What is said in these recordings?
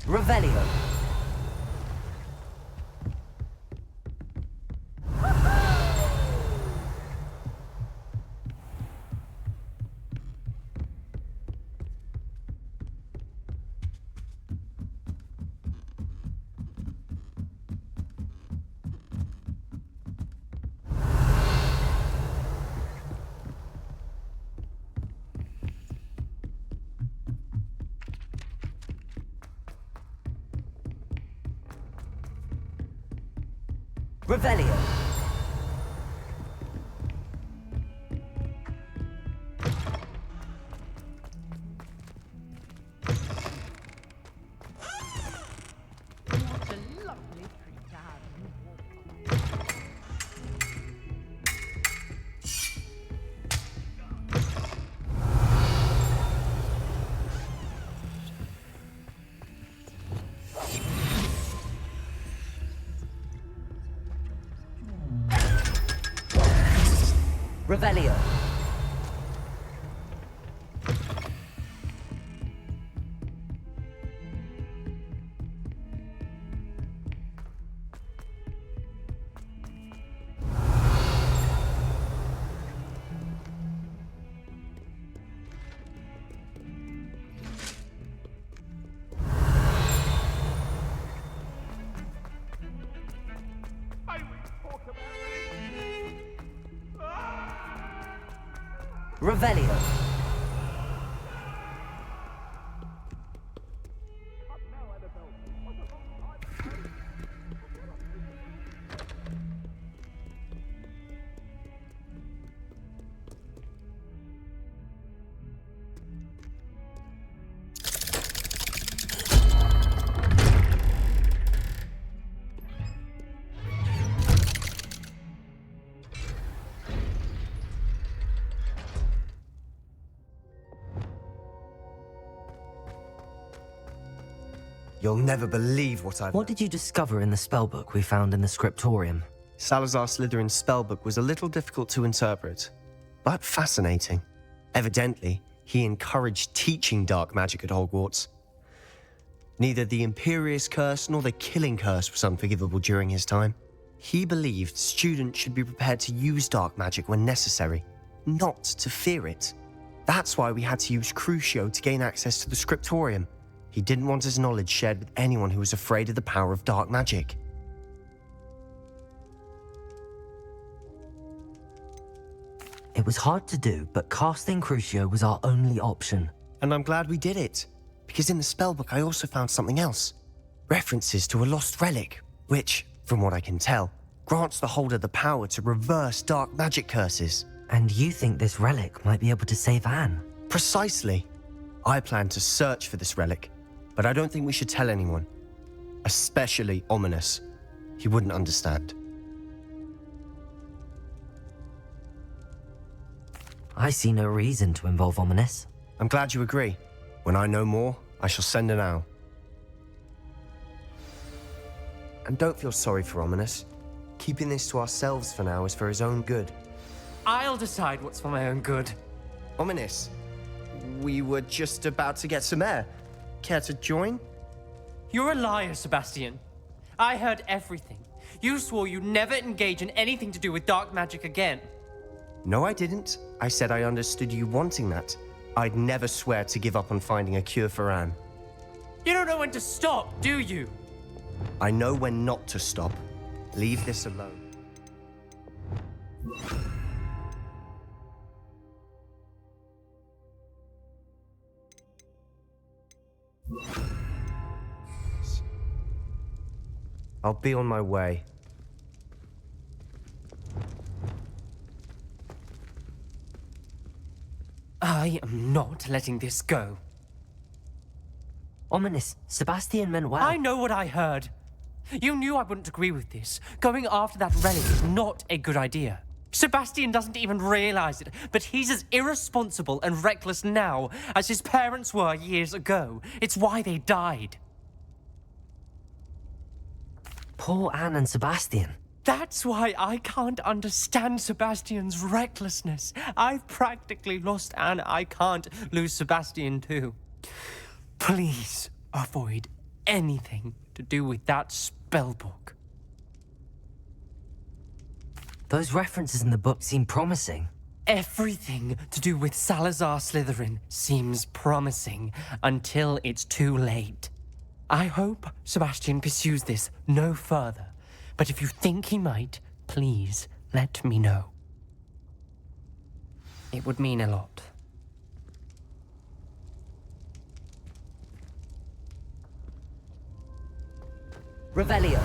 Revelio. Revelio. What a lovely treat to have you walk on. Revelio. Revelio. You'll never believe what I've... What did you discover in the spellbook we found in the scriptorium? Salazar Slytherin's spellbook was a little difficult to interpret, but fascinating. Evidently, he encouraged teaching dark magic at Hogwarts. Neither the Imperious Curse nor the Killing Curse was unforgivable during his time. He believed students should be prepared to use dark magic when necessary, not to fear it. That's why we had to use Crucio to gain access to the scriptorium. He didn't want his knowledge shared with anyone who was afraid of the power of dark magic. It was hard to do, but casting Crucio was our only option. And I'm glad we did it, because in the spellbook I also found something else. References to a lost relic, which, from what I can tell, grants the holder the power to reverse dark magic curses. And you think this relic might be able to save Anne? Precisely. I plan to search for this relic, but I don't think we should tell anyone. Especially Ominous. He wouldn't understand. I see no reason to involve Ominous. I'm glad you agree. When I know more, I shall send an owl. And don't feel sorry for Ominous. Keeping this to ourselves for now is for his own good. I'll decide what's for my own good. Ominous, we were just about to get some air. Care to join? You're a liar, Sebastian. I heard everything. You swore you'd never engage in anything to do with dark magic again. No, I didn't. I said I understood you wanting that. I'd never swear to give up on finding a cure for Anne. You don't know when to stop, do you? I know when not to stop. Leave this alone. I'll be on my way. I am not letting this go. Ominous, Sebastian meant well. I know what I heard. You knew I wouldn't agree with this. Going after that relic is not a good idea. Sebastian doesn't even realize it, but he's as irresponsible and reckless now as his parents were years ago. It's why they died. Poor Anne and Sebastian. That's why I can't understand Sebastian's recklessness. I've practically lost Anne. I can't lose Sebastian too. Please avoid anything to do with that spellbook. Those references in the book seem promising. Everything to do with Salazar Slytherin seems promising until it's too late. I hope Sebastian pursues this no further, but if you think he might, please let me know. It would mean a lot. Revelio.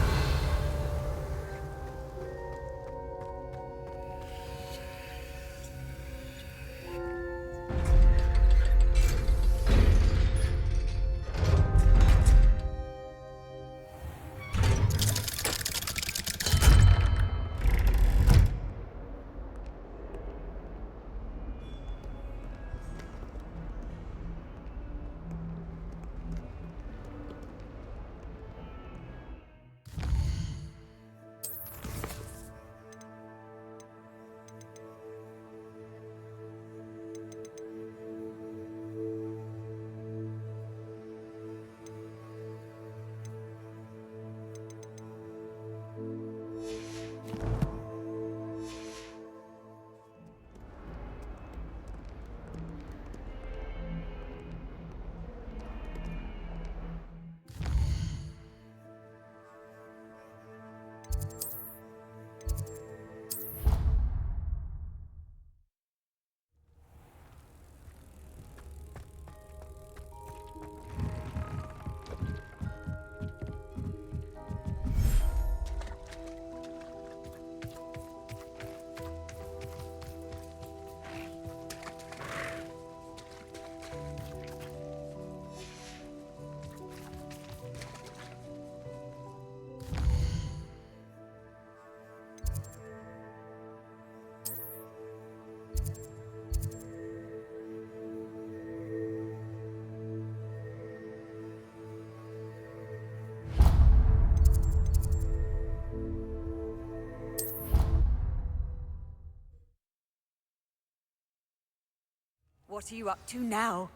What are you up to now?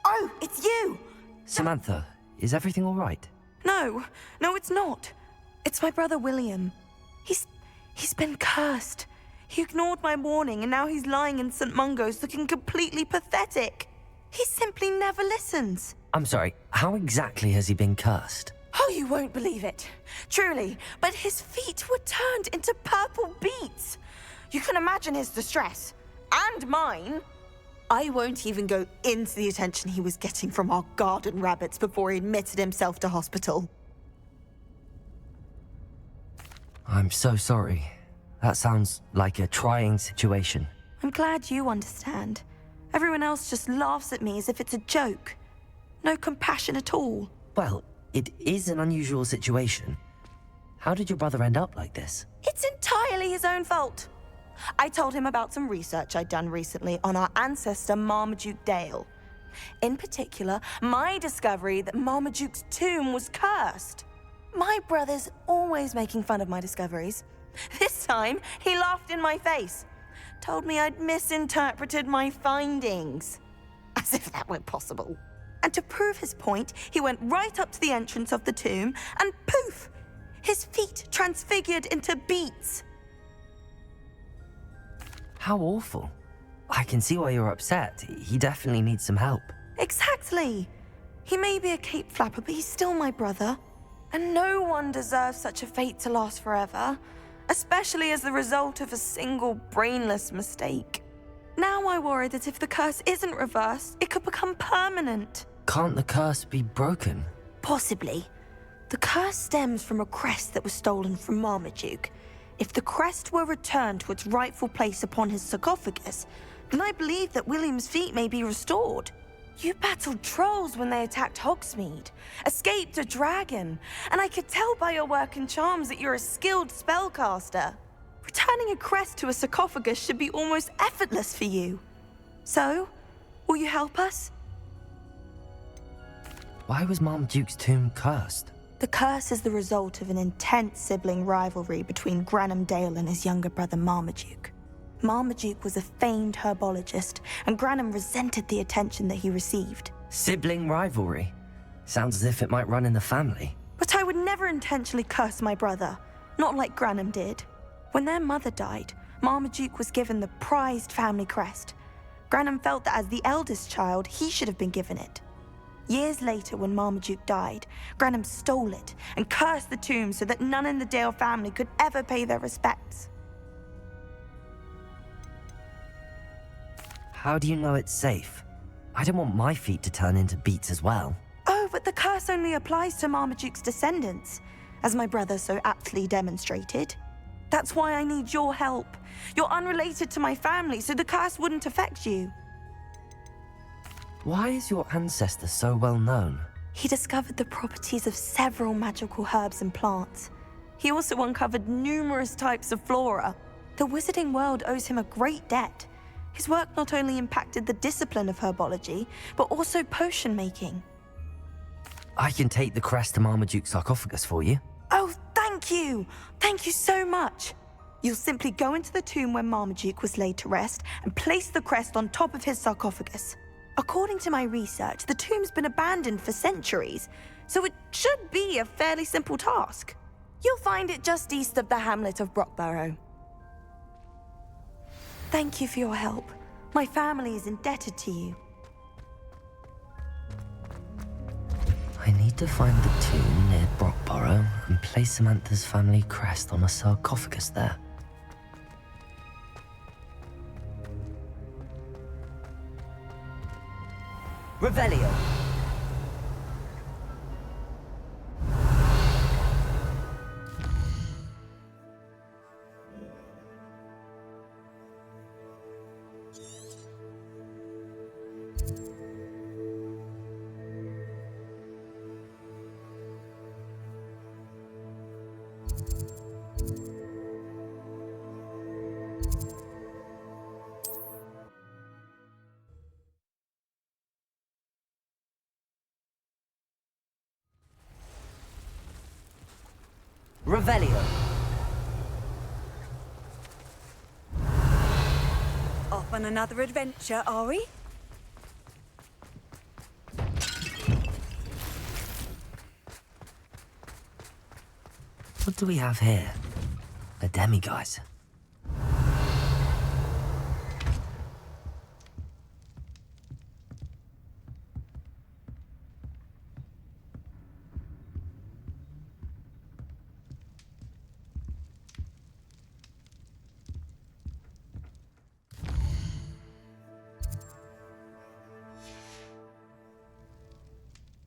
Oh, it's you! Samantha, is everything all right? No, it's not. It's my brother William. He's been cursed. He ignored my warning and now he's lying in St. Mungo's looking completely pathetic. He simply never listens. I'm sorry, how exactly has he been cursed? Oh, you won't believe it. Truly, but his feet were turned into purple beets. You can imagine his distress. And mine. I won't even go into the attention he was getting from our garden rabbits before he admitted himself to hospital. I'm so sorry. That sounds like a trying situation. I'm glad you understand. Everyone else just laughs at me as if it's a joke. No compassion at all. Well, it is an unusual situation. How did your brother end up like this? It's entirely his own fault. I told him about some research I'd done recently on our ancestor Marmaduke Dale. In particular, my discovery that Marmaduke's tomb was cursed. My brother's always making fun of my discoveries. This time, he laughed in my face. Told me I'd misinterpreted my findings. As if that were possible. And to prove his point, he went right up to the entrance of the tomb and poof! His feet transfigured into beets. How awful. I can see why you're upset. He definitely needs some help. Exactly. He may be a cape flapper, but he's still my brother. And no one deserves such a fate to last forever, especially as the result of a single brainless mistake. Now I worry that if the curse isn't reversed, it could become permanent. Can't the curse be broken? Possibly. The curse stems from a crest that was stolen from Marmaduke. If the crest were returned to its rightful place upon his sarcophagus, then I believe that William's feet may be restored. You battled trolls when they attacked Hogsmeade, escaped a dragon, and I could tell by your work and charms that you're a skilled spellcaster. Returning a crest to a sarcophagus should be almost effortless for you. So, will you help us? Why was Marmaduke's tomb cursed? The curse is the result of an intense sibling rivalry between Granham Dale and his younger brother Marmaduke. Marmaduke was a famed herbologist, and Granham resented the attention that he received. Sibling rivalry. Sounds as if it might run in the family. But I would never intentionally curse my brother, not like Granham did. When their mother died, Marmaduke was given the prized family crest. Granham felt that as the eldest child, he should have been given it. Years later, when Marmaduke died, Granham stole it and cursed the tomb so that none in the Dale family could ever pay their respects. How do you know it's safe? I don't want my feet to turn into beets as well. Oh, but the curse only applies to Marmaduke's descendants, as my brother so aptly demonstrated. That's why I need your help. You're unrelated to my family, so the curse wouldn't affect you. Why is your ancestor so well known? He discovered the properties of several magical herbs and plants. He also uncovered numerous types of flora. The wizarding world owes him a great debt. His work not only impacted the discipline of herbology, but also potion making. I can take the crest to Marmaduke's sarcophagus for you. Oh, thank you! Thank you so much! You'll simply go into the tomb where Marmaduke was laid to rest and place the crest on top of his sarcophagus. According to my research, the tomb's been abandoned for centuries, so it should be a fairly simple task. You'll find it just east of the hamlet of Brockborough. Thank you for your help. My family is indebted to you. I need to find the tomb near Brockborough and place Samantha's family crest on a sarcophagus there. Revelio. Revelio. Off on another adventure, are we? What do we have here? A demiguise.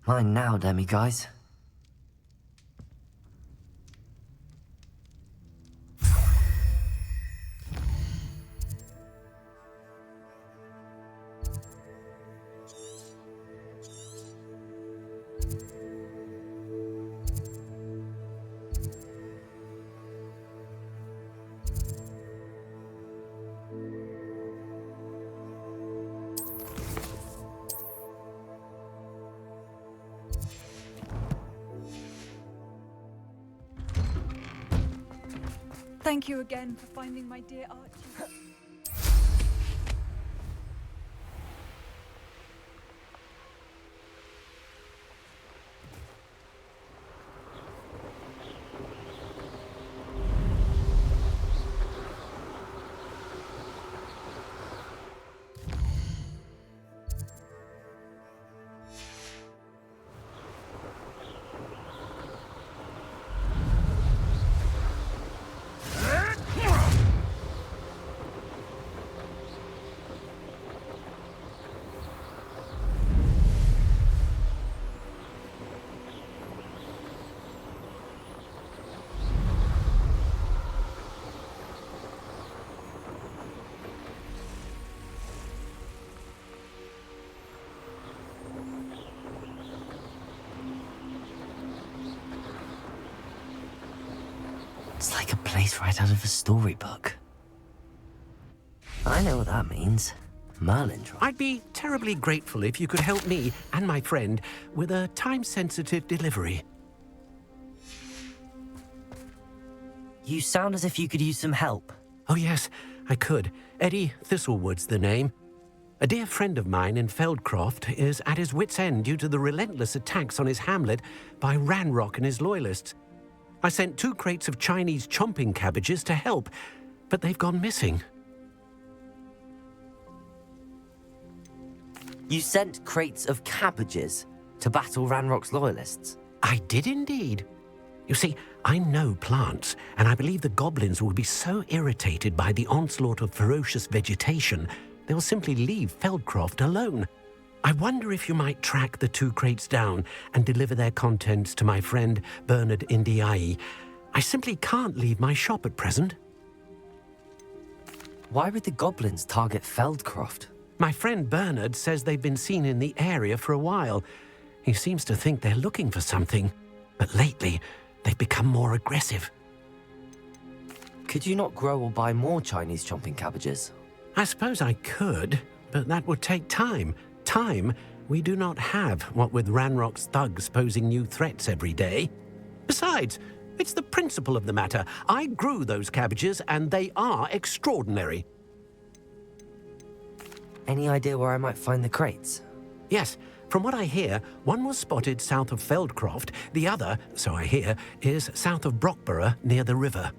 Mine now, demiguise. Thank you again for finding my dear Archie. It's like a place right out of a storybook. I know what that means. Merlin tried. I'd be terribly grateful if you could help me and my friend with a time-sensitive delivery. You sound as if you could use some help. Oh yes, I could. Eddie Thistlewood's the name. A dear friend of mine in Feldcroft is at his wit's end due to the relentless attacks on his hamlet by Ranrock and his loyalists. I sent 2 crates of Chinese chomping cabbages to help, but they've gone missing. You sent crates of cabbages to battle Ranrock's loyalists? I did indeed. You see, I know plants, and I believe the goblins will be so irritated by the onslaught of ferocious vegetation, they'll simply leave Feldcroft alone. I wonder if you might track the 2 crates down and deliver their contents to my friend Bernard Indiai. I simply can't leave my shop at present. Why would the goblins target Feldcroft? My friend Bernard says they've been seen in the area for a while. He seems to think they're looking for something, but lately they've become more aggressive. Could you not grow or buy more Chinese chomping cabbages? I suppose I could, but that would take time. Time we do not have, what with Ranrock's thugs posing new threats every day. Besides, it's the principle of the matter. I grew those cabbages, and they are extraordinary. Any idea where I might find the crates? Yes, from what I hear, one was spotted south of Feldcroft, the other, so I hear, is south of Brockborough near the river.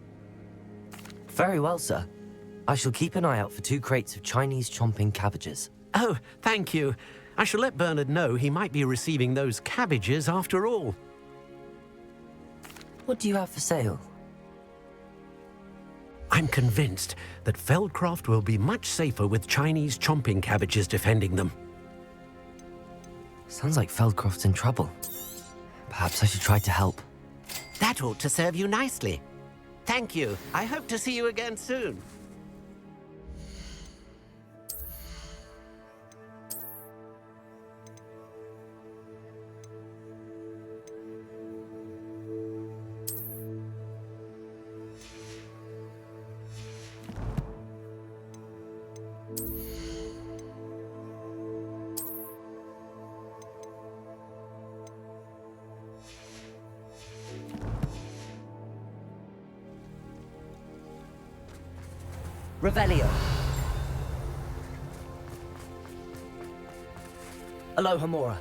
Very well, sir. I shall keep an eye out for 2 crates of Chinese chomping cabbages. Oh, thank you. I shall let Bernard know he might be receiving those cabbages after all. What do you have for sale? I'm convinced that Feldcroft will be much safer with Chinese chomping cabbages defending them. Sounds like Feldcroft's in trouble. Perhaps I should try to help. That ought to serve you nicely. Thank you. I hope to see you again soon. Revelio. Aloha Mora.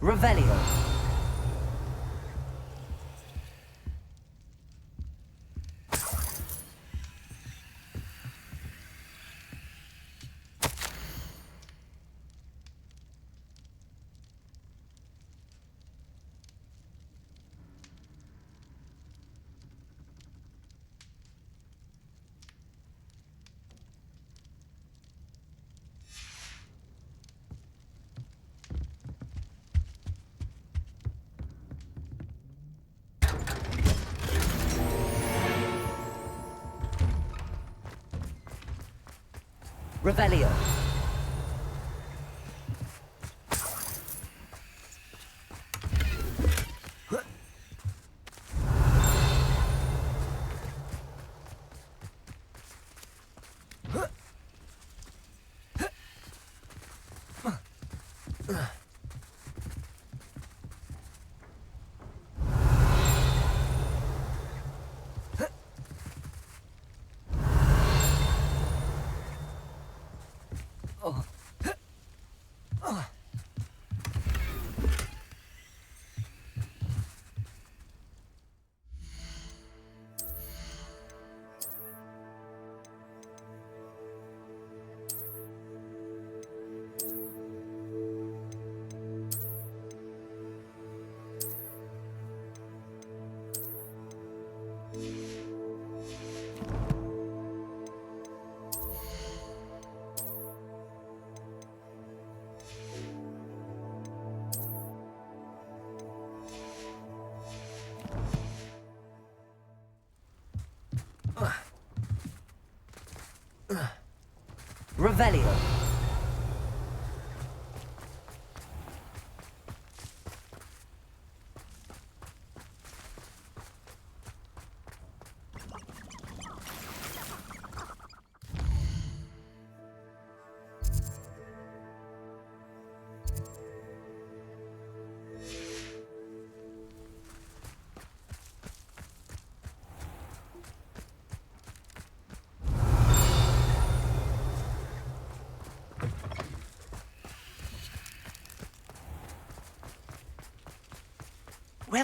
Revelio. Revelio. Revelio.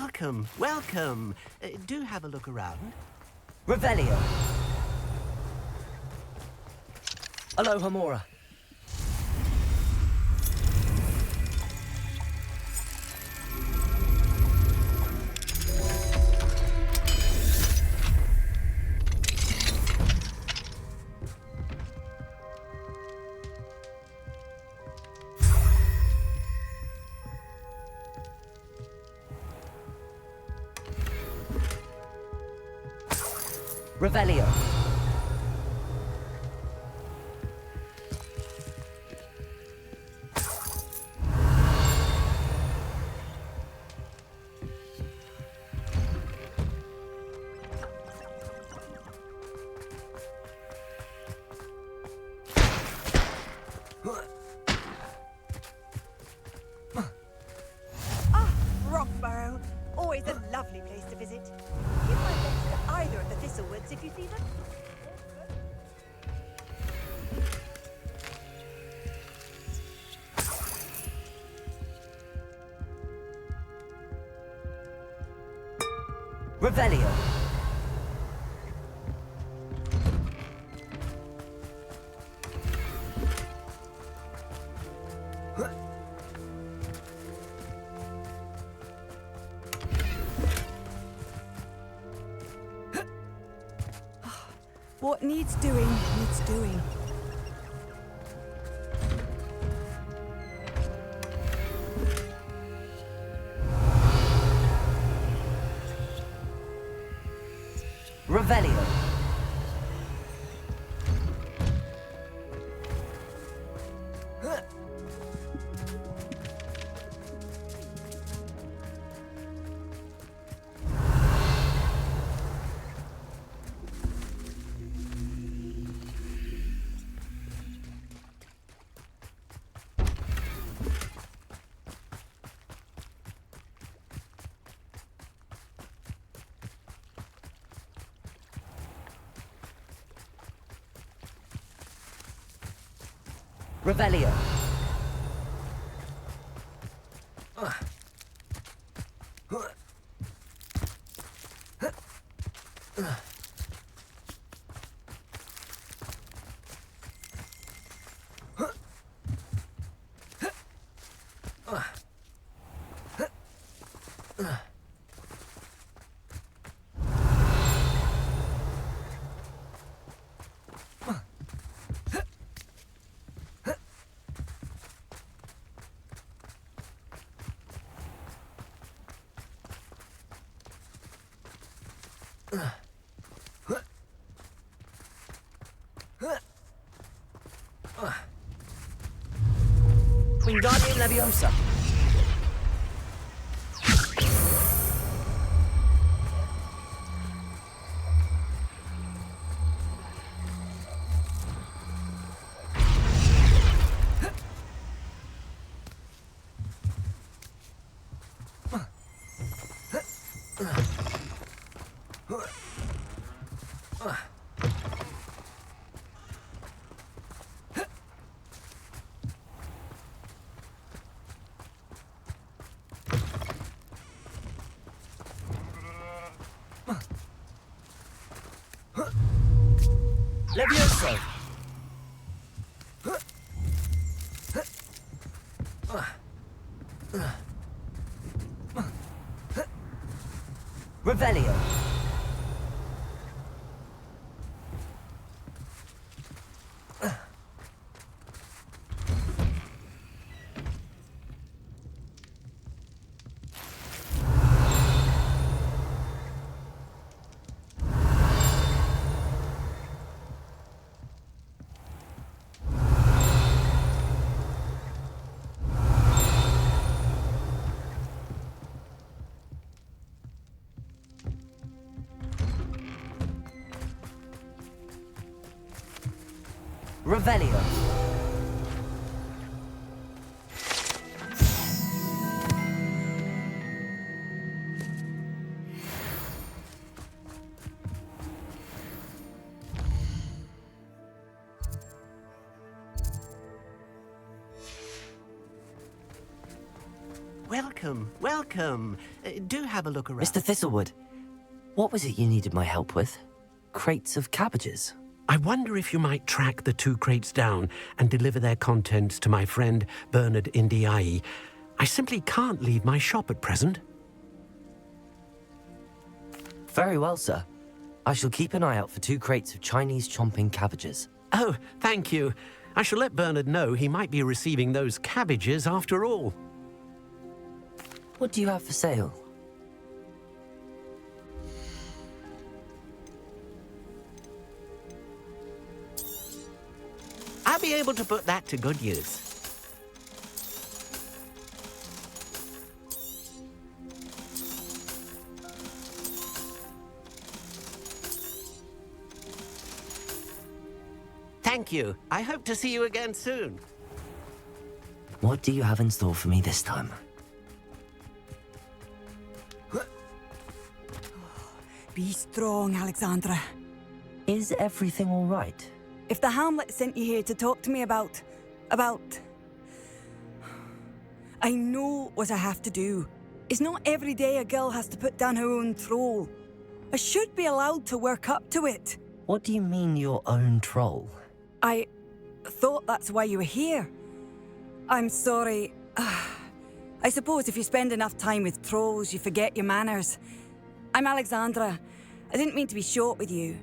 welcome, welcome. Do have a look around. Revelio. Aloha Mora. Revelio. Rockborough. Always a lovely place to visit. Give my thanks to either of the Thistlewoods if you see them. Revelio. What needs doing, needs doing. Revelio. Revelio. Wingardium Leviosa. Levioso. Revelio. Revelio. welcome, welcome. Do have a look around. Mr. Thistlewood, what was it you needed my help with? Crates of cabbages? I wonder if you might track the 2 crates down and deliver their contents to my friend Bernard Ndiaye. I simply can't leave my shop at present. Very well, sir. I shall keep an eye out for 2 crates of Chinese chomping cabbages. Oh, thank you. I shall let Bernard know he might be receiving those cabbages after all. What do you have for sale? I'll be able to put that to good use. Thank you. I hope to see you again soon. What do you have in store for me this time? Be strong, Alexandra. Is everything all right? If the Hamlet sent you here to talk to me about... I know what I have to do. It's not every day a girl has to put down her own troll. I should be allowed to work up to it. What do you mean, your own troll? I thought that's why you were here. I'm sorry. I suppose if you spend enough time with trolls, you forget your manners. I'm Alexandra. I didn't mean to be short with you.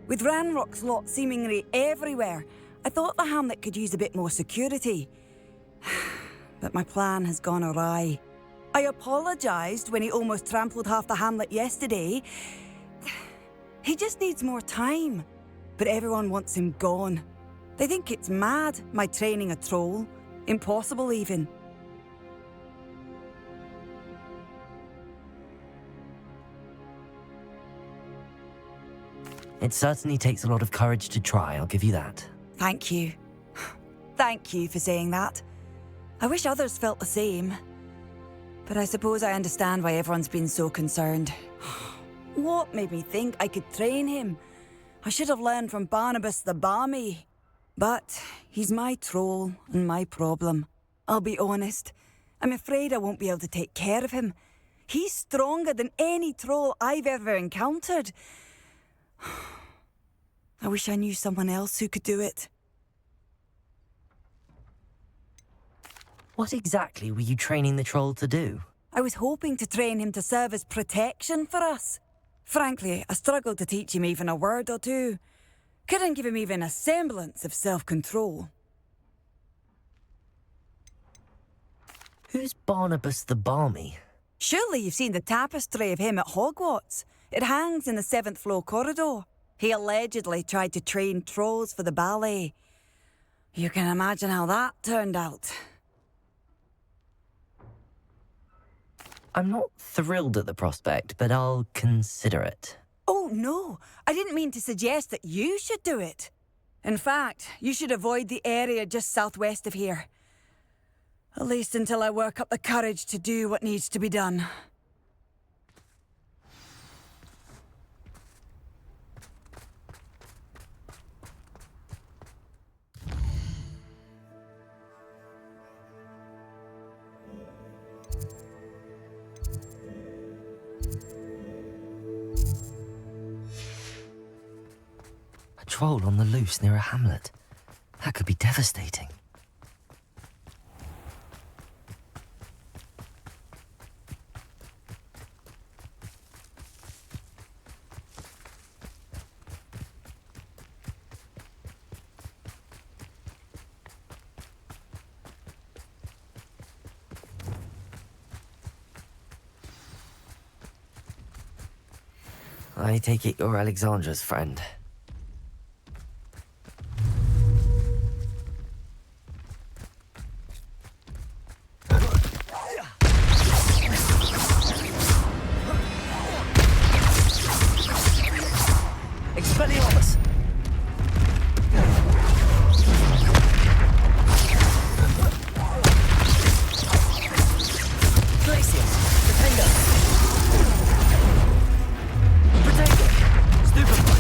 With Ranrock's lot seemingly everywhere, I thought the Hamlet could use a bit more security. But my plan has gone awry. I apologised when he almost trampled half the Hamlet yesterday. He just needs more time. But everyone wants him gone. They think it's mad, my training a troll. Impossible, even. It certainly takes a lot of courage to try, I'll give you that. Thank you. Thank you for saying that. I wish others felt the same. But I suppose I understand why everyone's been so concerned. What made me think I could train him? I should have learned from Barnabas the Barmy. But he's my troll and my problem. I'll be honest. I'm afraid I won't be able to take care of him. He's stronger than any troll I've ever encountered. I wish I knew someone else who could do it. What exactly were you training the troll to do? I was hoping to train him to serve as protection for us. Frankly, I struggled to teach him even a word or two. Couldn't give him even a semblance of self-control. Who's Barnabas the Barmy? Surely you've seen the tapestry of him at Hogwarts. It hangs in the 7th floor corridor. He allegedly tried to train trolls for the ballet. You can imagine how that turned out. I'm not thrilled at the prospect, but I'll consider it. Oh, no. I didn't mean to suggest that you should do it. In fact, you should avoid the area just southwest of here. At least until I work up the courage to do what needs to be done. A troll on the loose near a hamlet. That could be devastating. I take it you're Alexandra's friend. Expelliarmus! Glacius! Defender! Protego! Stupefy!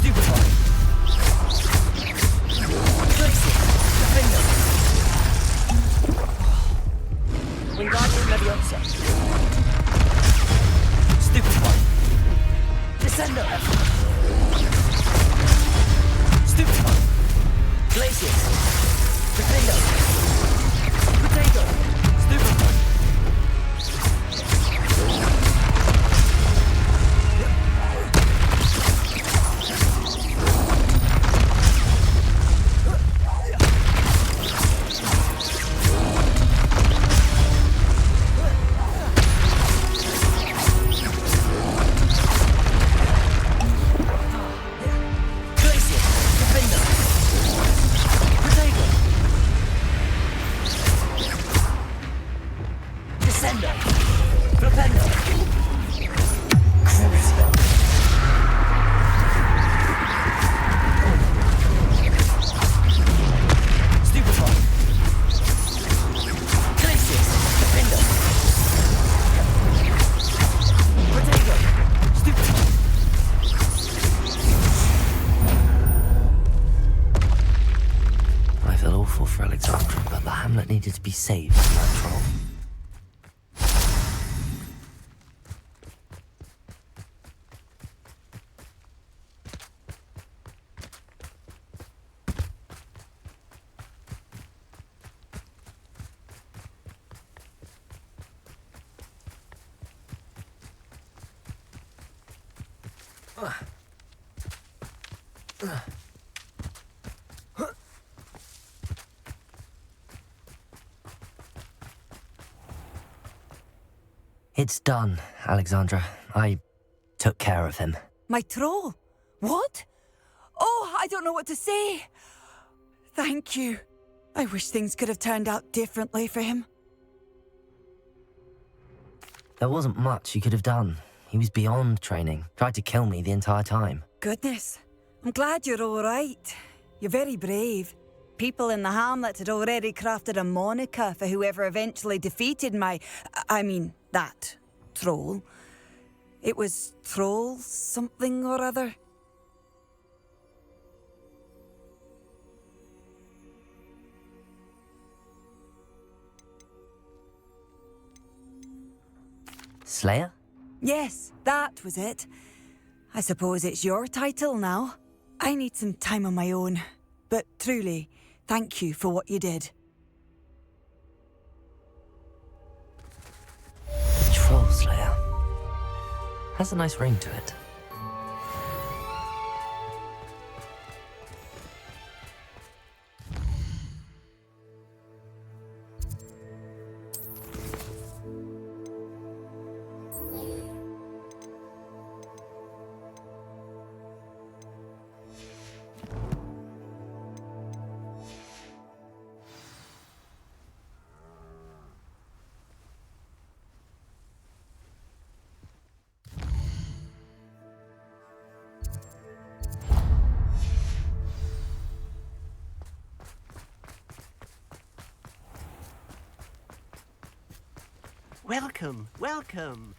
Stupefy. Glacius. Defender. Wingardium Leviosa. Stupefy. Descender. Stupefy. Glacius. Defender. Potato. Stupefy. For Alexandra, but the hamlet needed to be saved from that troll. It's done, Alexandra. I took care of him. My troll? What? Oh, I don't know what to say. Thank you. I wish things could have turned out differently for him. There wasn't much you could have done. He was beyond training. Tried to kill me the entire time. Goodness. I'm glad you're all right. You're very brave. People in the hamlet had already crafted a moniker for whoever eventually defeated that troll. It was Troll something or other. Slayer? Yes, that was it. I suppose it's your title now. I need some time on my own. But truly, thank you for what you did. Troll Slayer. Has a nice ring to it. Welcome, welcome.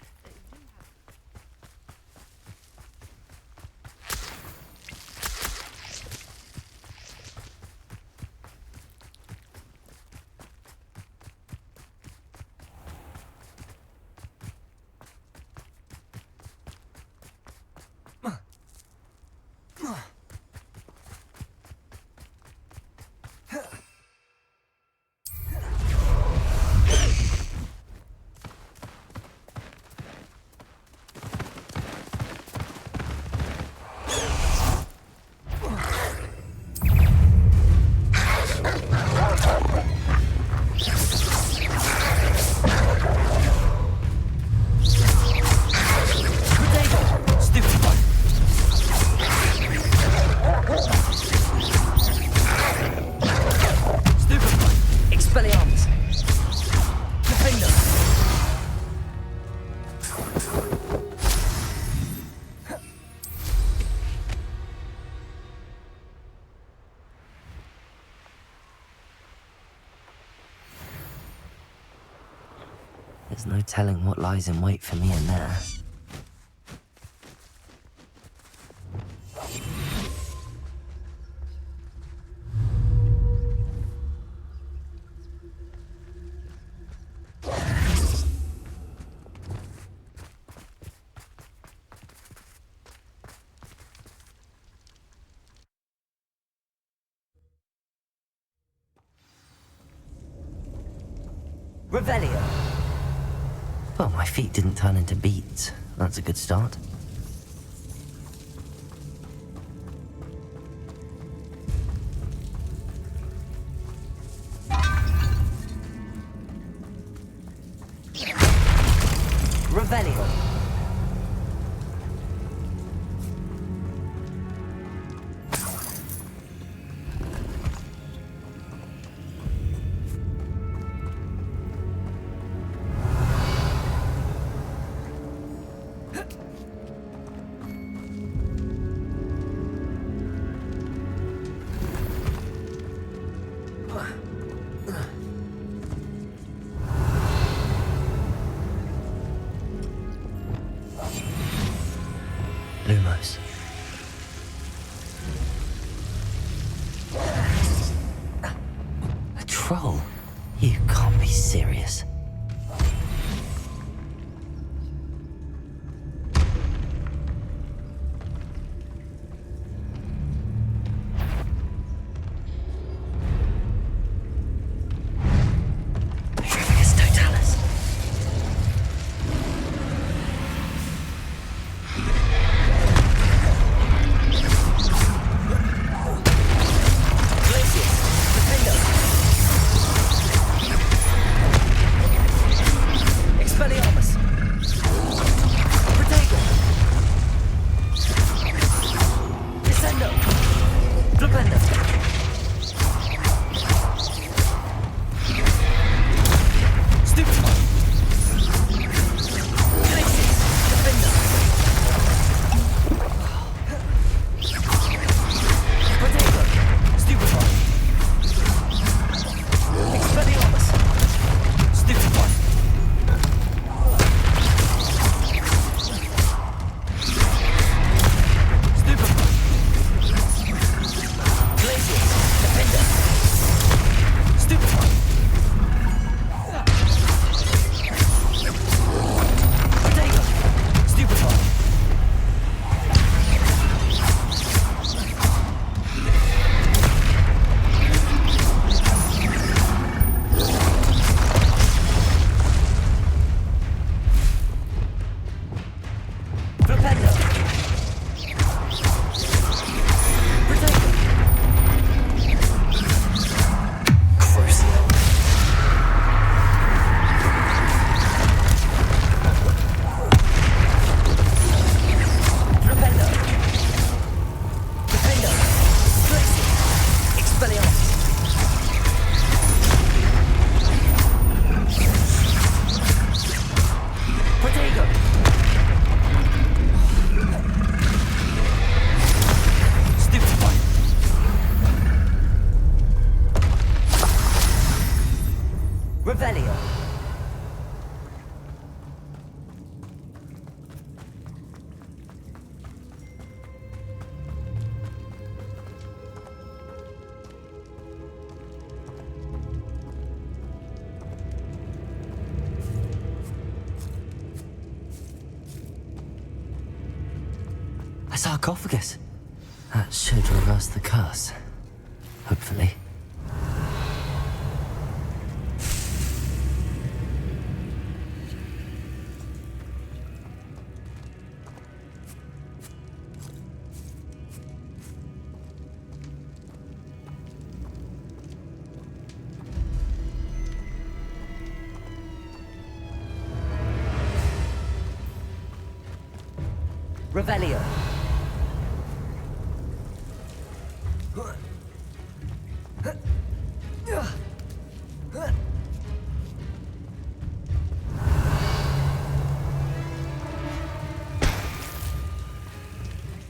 There's no telling what lies in wait for me in there. Revelio. Well, my feet didn't turn into beets. That's a good start. Revelio. Lumos. A troll? You can't be serious. Revelio. A sarcophagus. That should reverse the curse. Hopefully. Revelio.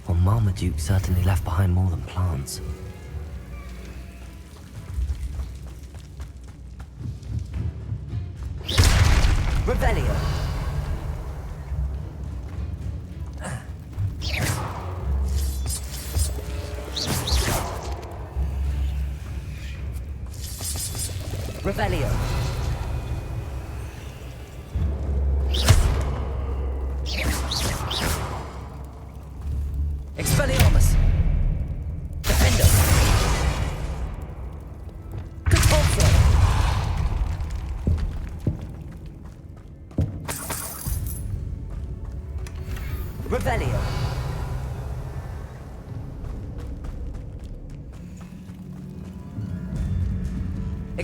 Well, Marmaduke certainly left behind more than plants. Revelio. Revelio. Expelliarmus. Defender. Control.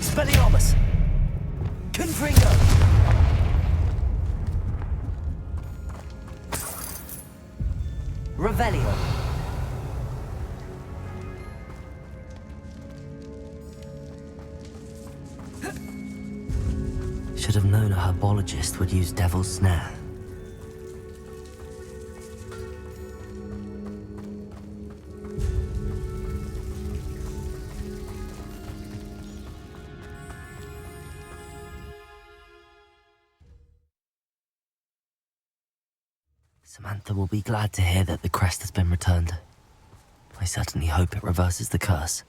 Expelliarmus! Confringo! Revelio. Should have known a herbologist would use Devil's Snare. Samantha will be glad to hear that the crest has been returned. I certainly hope it reverses the curse.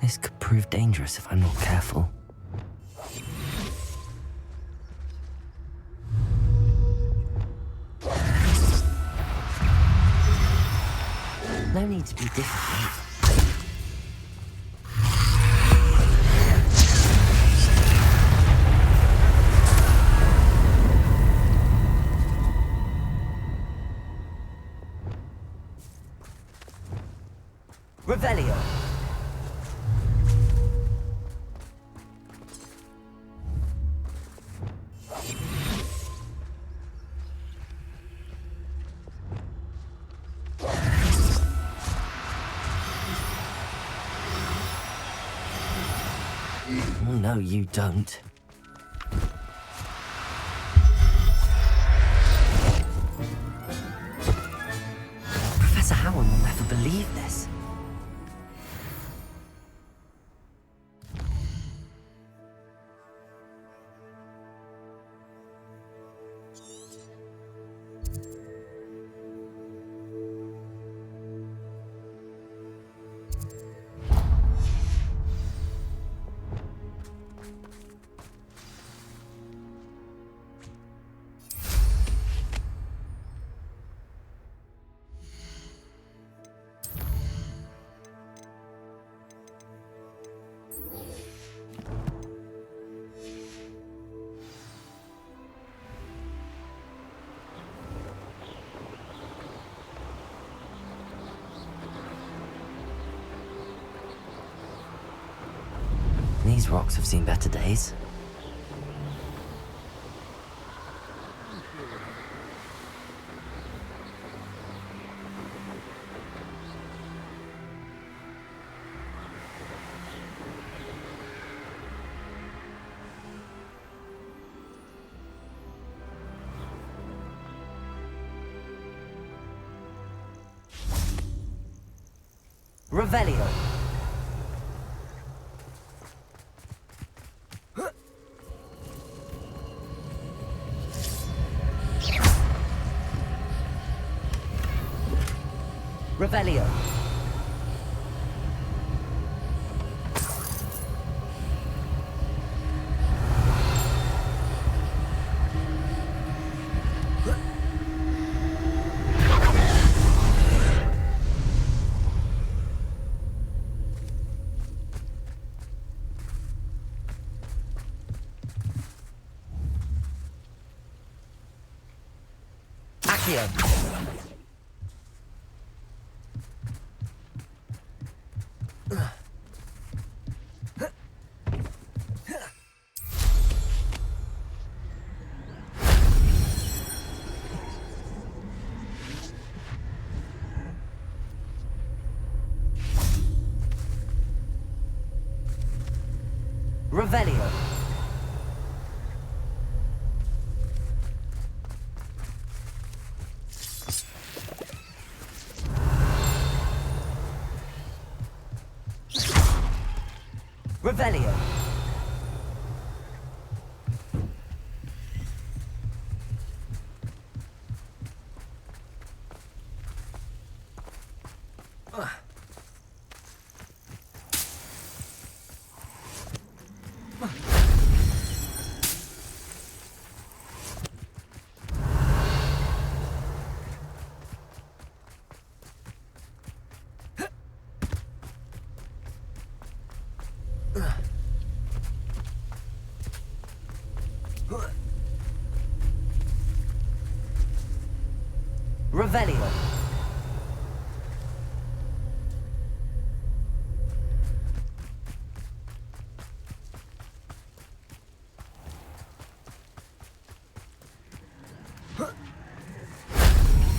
This could prove dangerous if I'm not careful. No need to be difficult. Revelio. Oh, no, you don't. Professor Howard will never believe this. These rocks have seen better days. Revelio. Revelio. Accio. Revelio. Revelio. Revelio.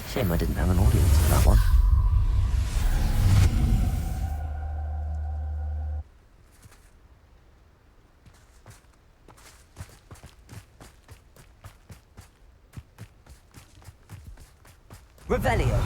Shame I didn't have an audience for that one. Revelio.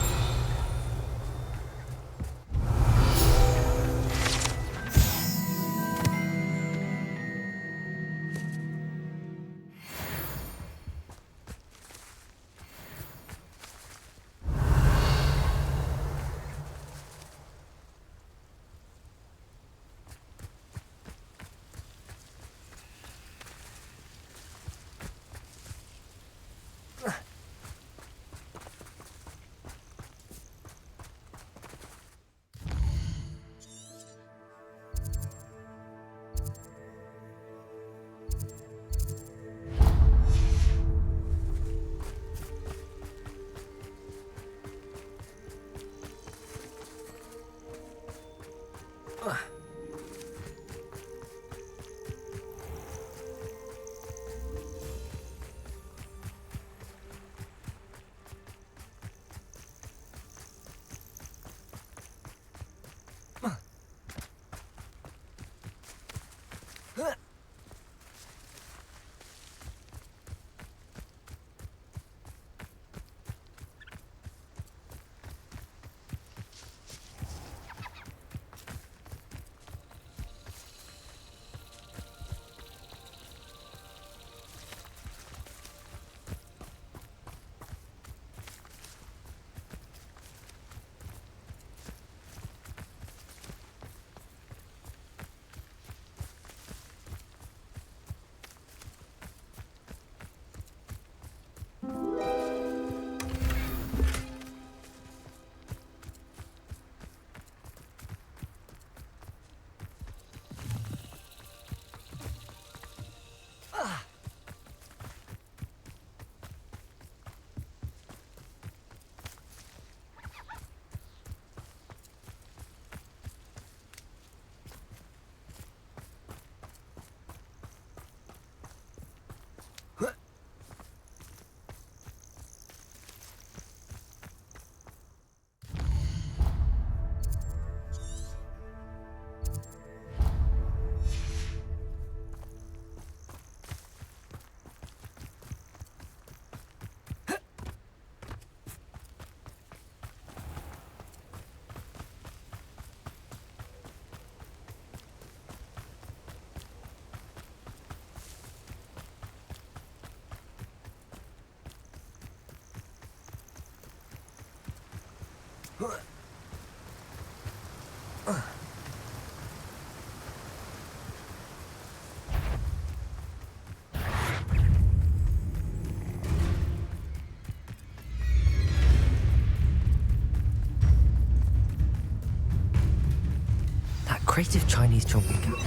That creative Chinese jumping camp.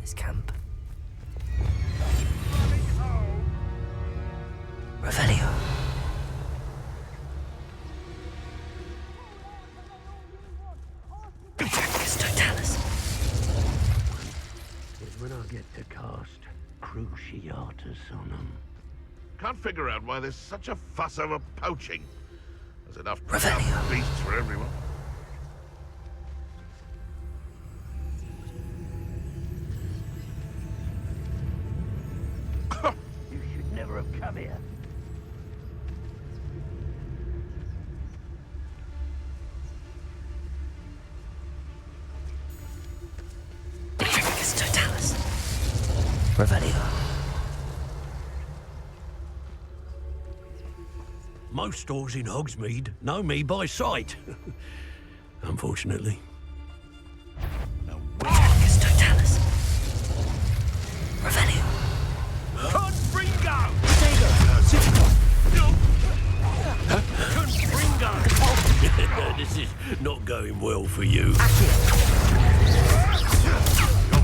This camp. Revelio. Infectus totalis. Is when I get to cast Cruciatus on them. Can't figure out why there's such a fuss over poaching. There's enough Revelio. beasts for everyone. You should never have come here. Infectus totalis. Revelio. Most stores in Hogsmeade know me by sight. Unfortunately. Infectus totalis. Revelio. This is not going well for you. You'll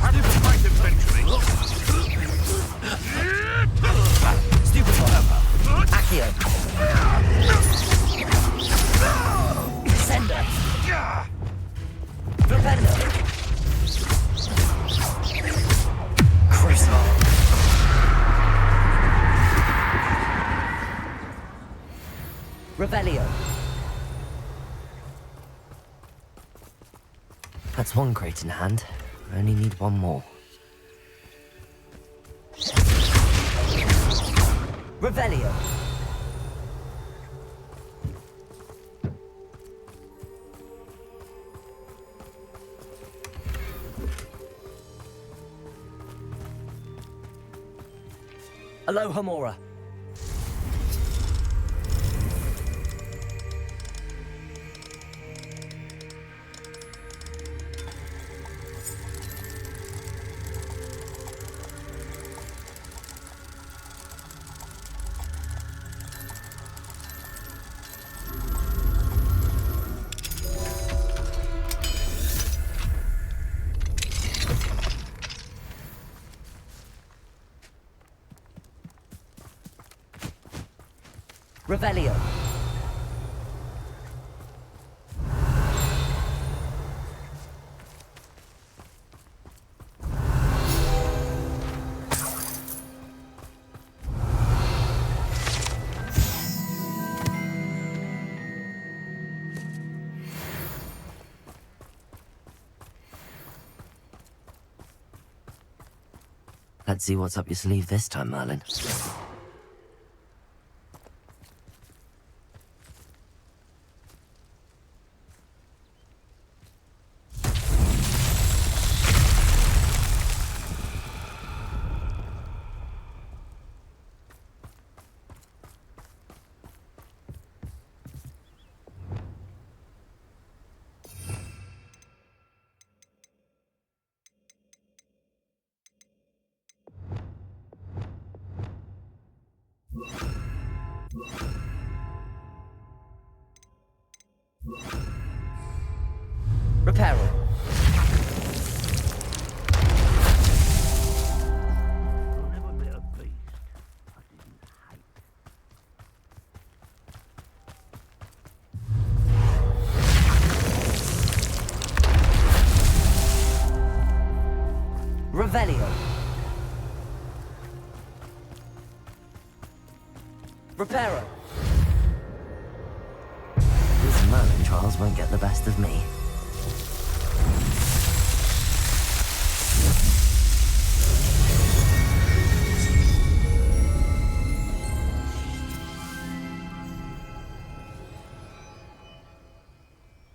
have to fight eventually. Stupid forever. Accio. Sender. Propender. Crucible. Revelio. That's one crate in hand. I only need one more. Revelio. Aloha Mora. Revelio. Let's see what's up your sleeve this time, Merlin. Reparo. I've never met a beast I didn't hate. Revelio. Reparo. These Merlin trials won't get the best of me.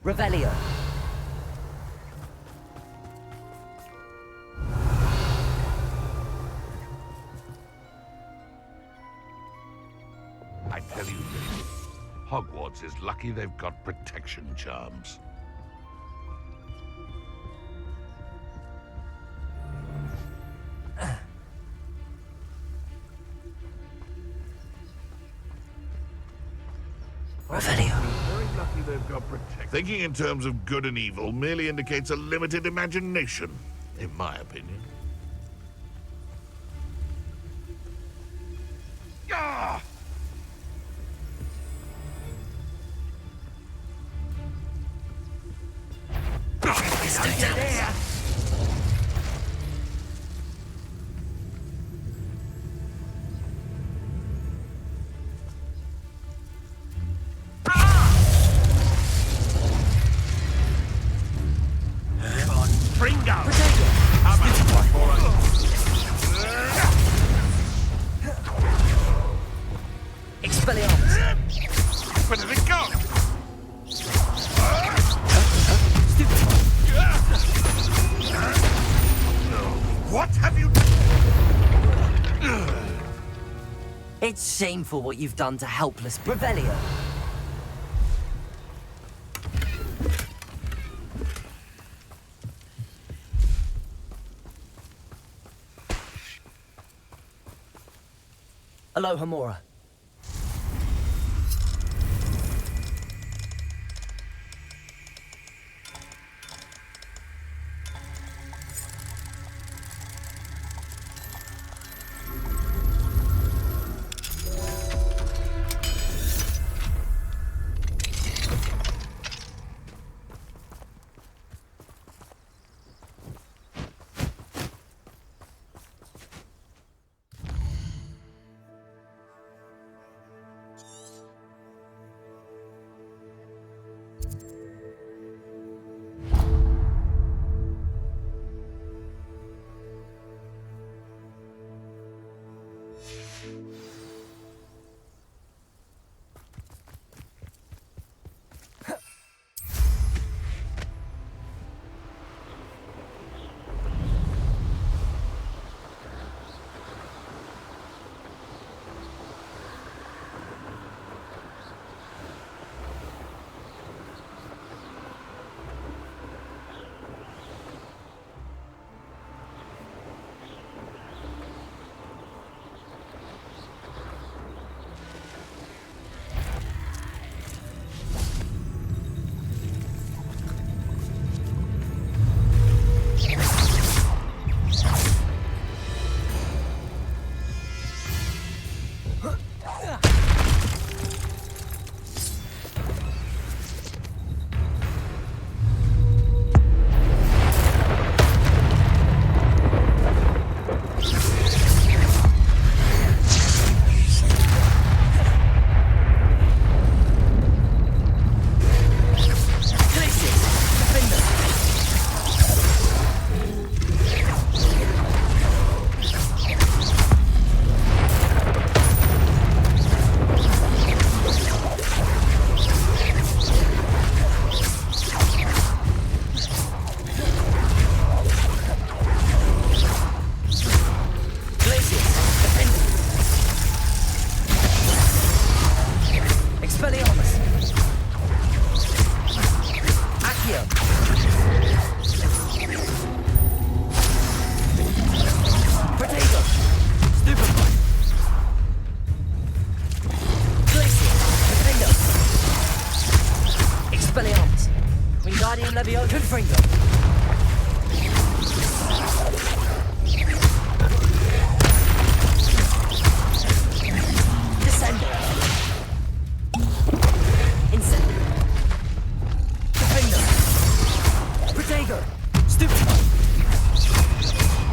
Revelio. Hogwarts is lucky they've got protection charms. Very lucky they've got protection. Thinking in terms of good and evil merely indicates a limited imagination, in my opinion. Ah! Stay down. Where did it go? What have you done? It's shameful what you've done to helpless people. Revelio. Alohomora.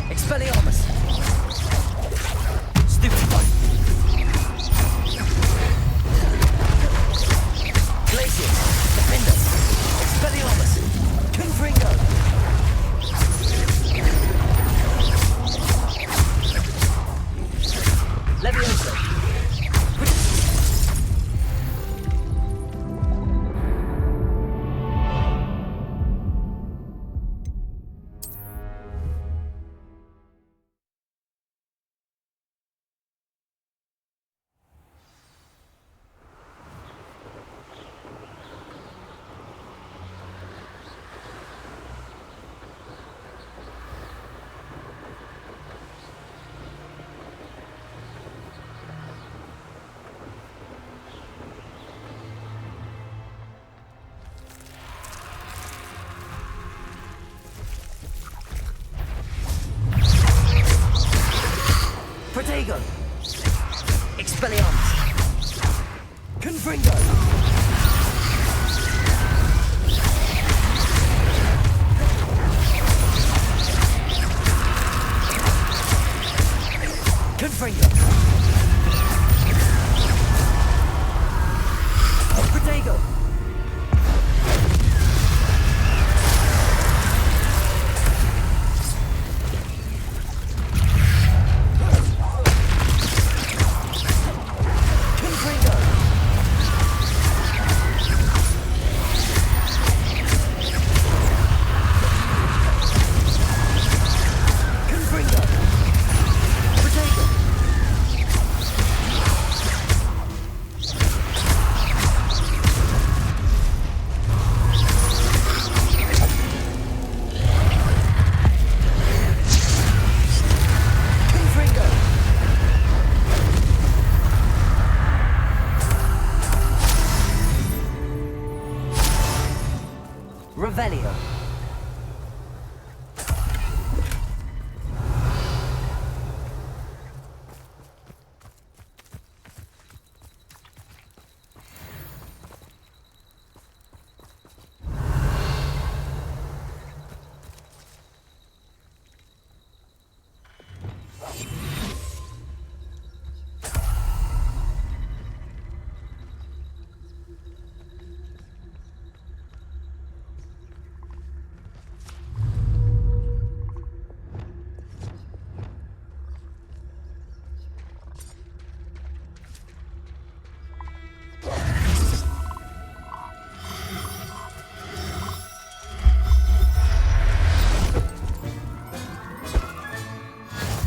Expelliarmus! Confringo! Protego! Expelliarmus! Confringo! Confringo! Protego! Revelio.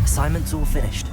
Assignment's all finished.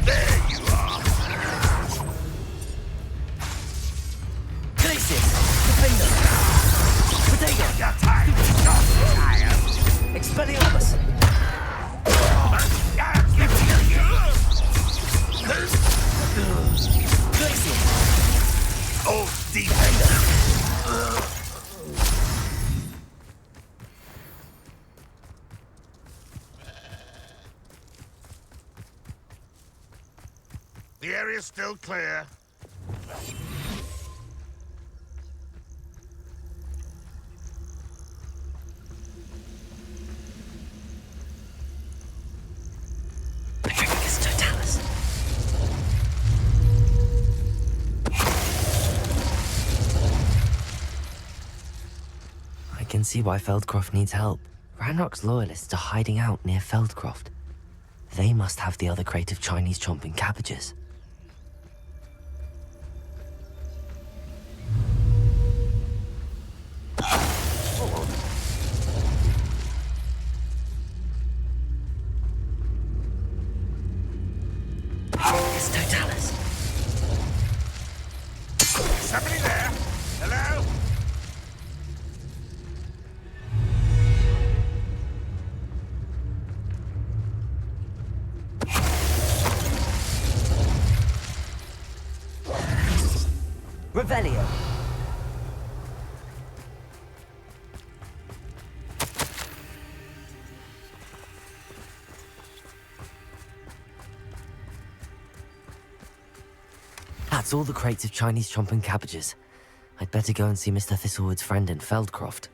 There you are! You're tired! Expelliarmus! Oh, defender! The area's still clear. Totalis. I can see why Feldcroft needs help. Ranrock's loyalists are hiding out near Feldcroft. They must have the other crate of Chinese chomping cabbages. It's Totalis. Somebody there? Hello? Revelio. That's all the crates of Chinese chomping cabbages. I'd better go and see Mr. Thistlewood's friend in Feldcroft.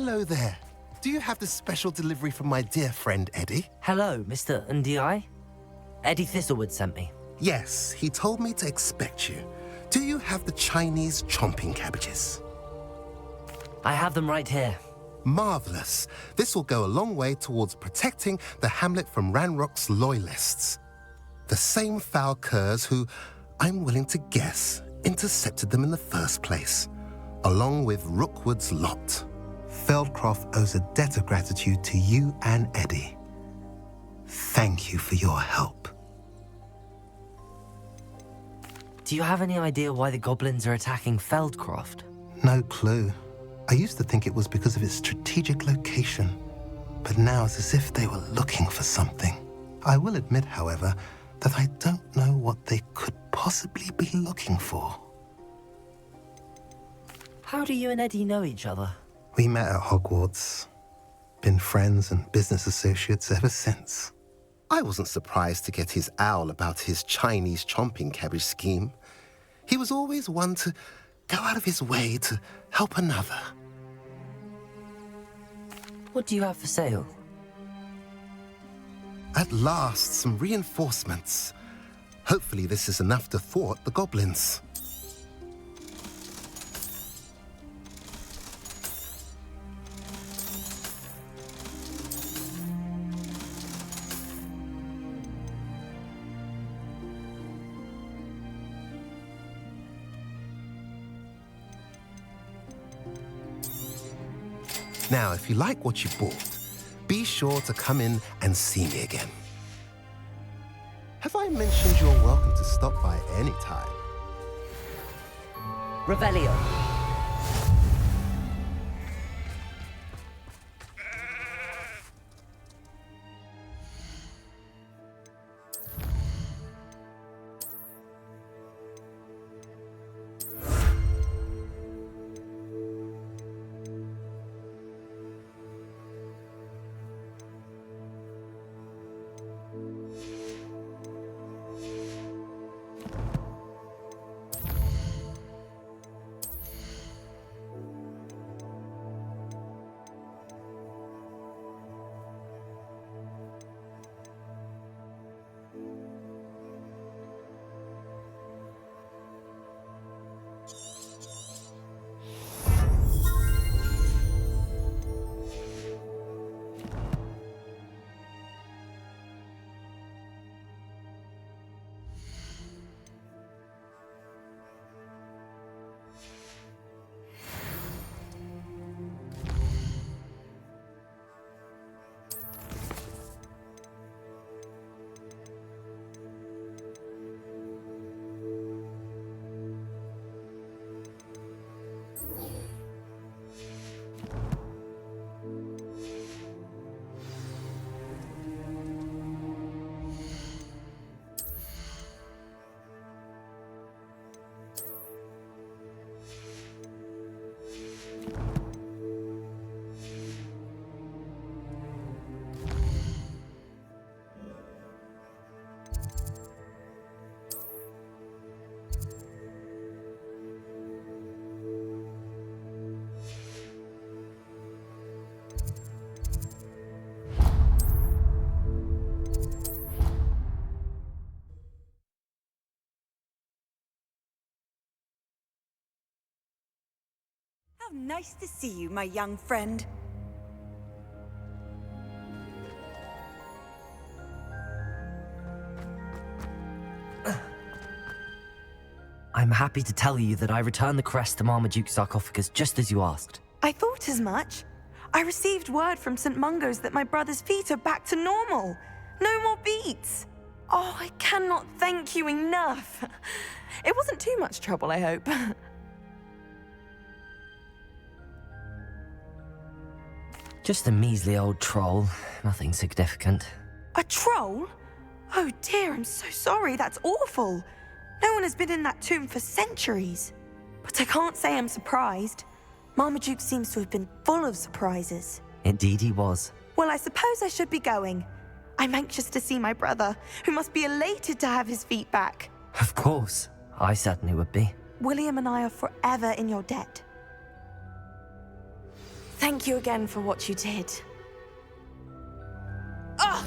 Hello there. Do you have this special delivery from my dear friend Eddie? Hello, Mr. Ndi? Eddie Thistlewood sent me. Yes, he told me to expect you. Do you have the Chinese chomping cabbages? I have them right here. Marvelous. This will go a long way towards protecting the hamlet from Ranrock's loyalists. The same foul curs who, I'm willing to guess, intercepted them in the first place, along with Rookwood's lot. Feldcroft owes a debt of gratitude to you and Eddie. Thank you for your help. Do you have any idea why the goblins are attacking Feldcroft? No clue. I used to think it was because of its strategic location, but now it's as if they were looking for something. I will admit, however, that I don't know what they could possibly be looking for. How do you and Eddie know each other? We met at Hogwarts. Been friends and business associates ever since. I wasn't surprised to get his owl about his Chinese chomping cabbage scheme. He was always one to go out of his way to help another. What do you have for sale? At last, some reinforcements. Hopefully this is enough to thwart the goblins. Now, if you like what you bought, be sure to come in and see me again. Have I mentioned you're welcome to stop by any time? Revelio. How nice to see you, my young friend. I'm happy to tell you that I returned the crest to Marmaduke's sarcophagus just as you asked. I thought as much. I received word from St. Mungo's that my brother's feet are back to normal. No more beats. Oh, I cannot thank you enough. It wasn't too much trouble, I hope. Just a measly old troll. Nothing significant. A troll? Oh dear, I'm so sorry. That's awful. No one has been in that tomb for centuries. But I can't say I'm surprised. Marmaduke seems to have been full of surprises. Indeed he was. Well, I suppose I should be going. I'm anxious to see my brother, who must be elated to have his feet back. Of course. I certainly would be. William and I are forever in your debt. Thank you again for what you did. Ah!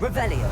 Revelio.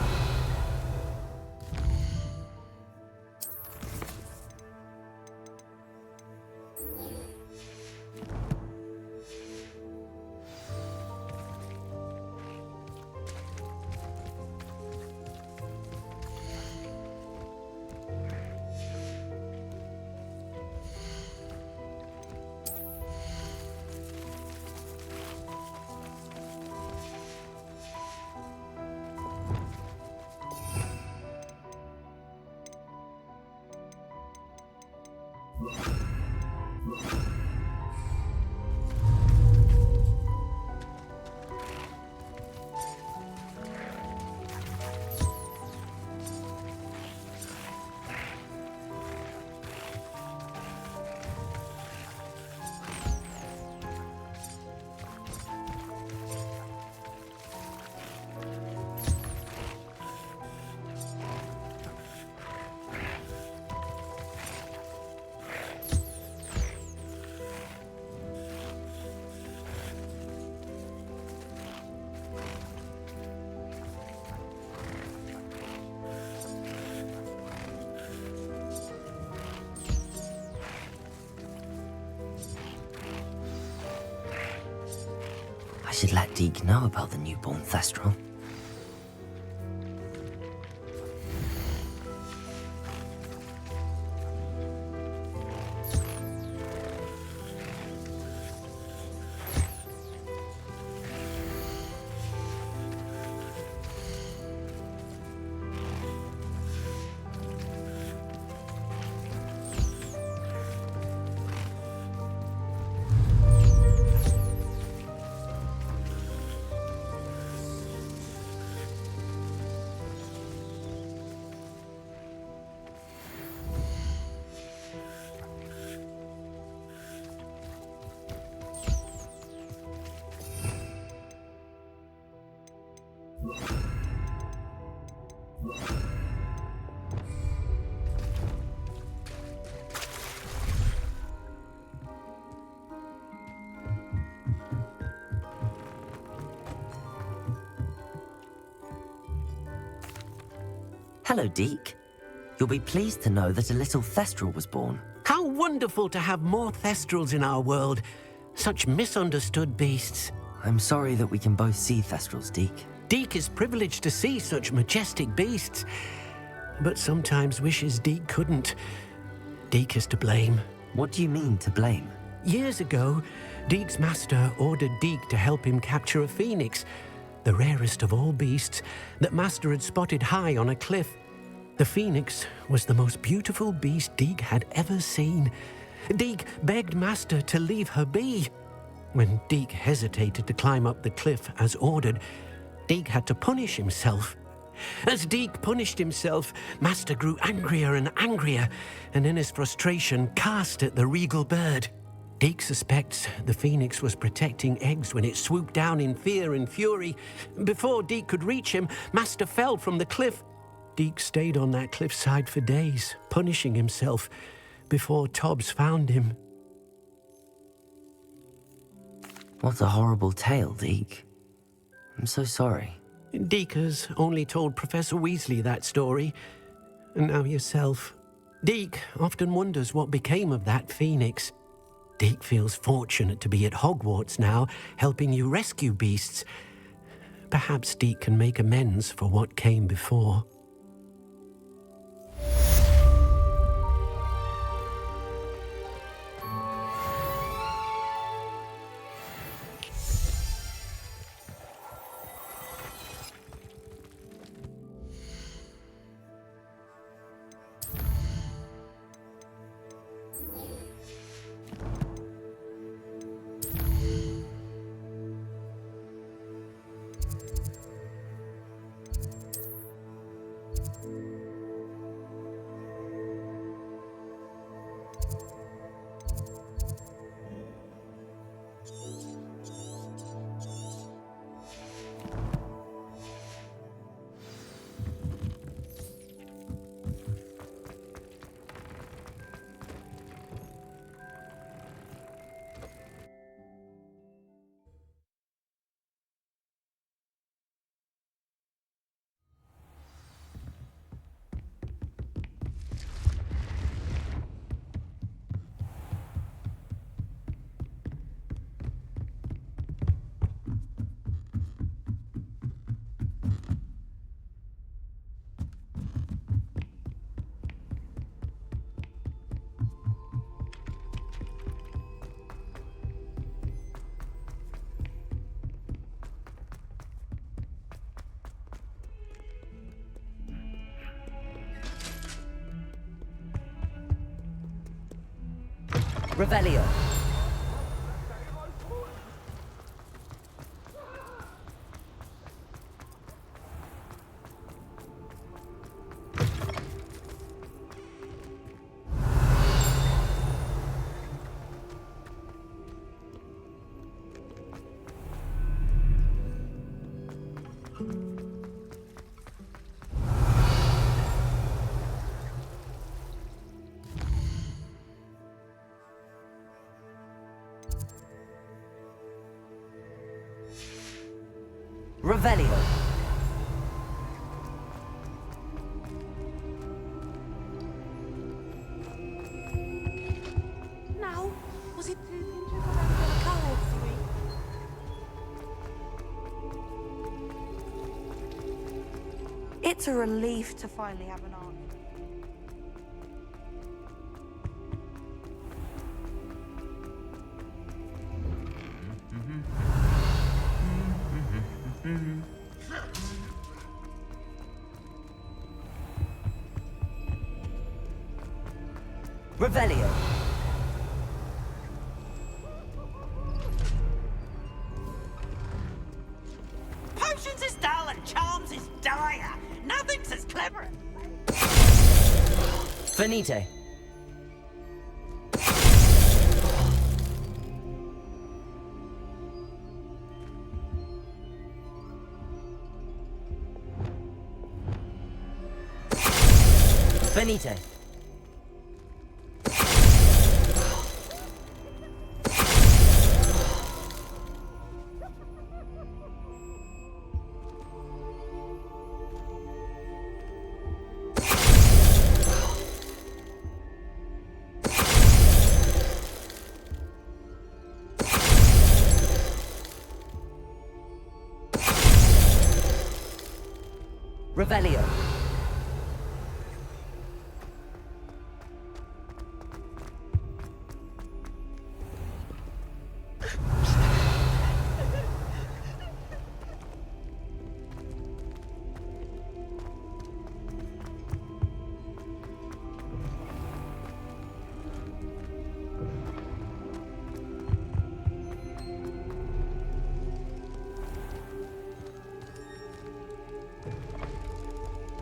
I should let Deke know about the newborn Thestral. Hello, Deke. You'll be pleased to know that a little Thestral was born. How wonderful to have more Thestrals in our world. Such misunderstood beasts. I'm sorry that we can both see Thestrals, Deke. Deke is privileged to see such majestic beasts, but sometimes wishes Deke couldn't. Deke is to blame. What do you mean, to blame? Years ago, Deke's master ordered Deke to help him capture a phoenix, the rarest of all beasts that Master had spotted high on a cliff. The phoenix was the most beautiful beast Deke had ever seen. Deke begged Master to leave her be. When Deke hesitated to climb up the cliff as ordered, Deke had to punish himself. As Deke punished himself, Master grew angrier and angrier, and in his frustration cast at the regal bird. Deke suspects the phoenix was protecting eggs when it swooped down in fear and fury. Before Deke could reach him, Master fell from the cliff. Deke stayed on that cliffside for days, punishing himself, before Tobbs found him. What a horrible tale, Deke. I'm so sorry. Deke has only told Professor Weasley that story, and now yourself. Deke often wonders what became of that phoenix. Deke feels fortunate to be at Hogwarts now, helping you rescue beasts. Perhaps Deke can make amends for what came before. Revelio. Revelio. Now, was it too pinch of a card It's a relief to finally have an answer. Revelio. Potions is dull and charms is dire. Nothing's as clever. Finite. Finite. Revelio.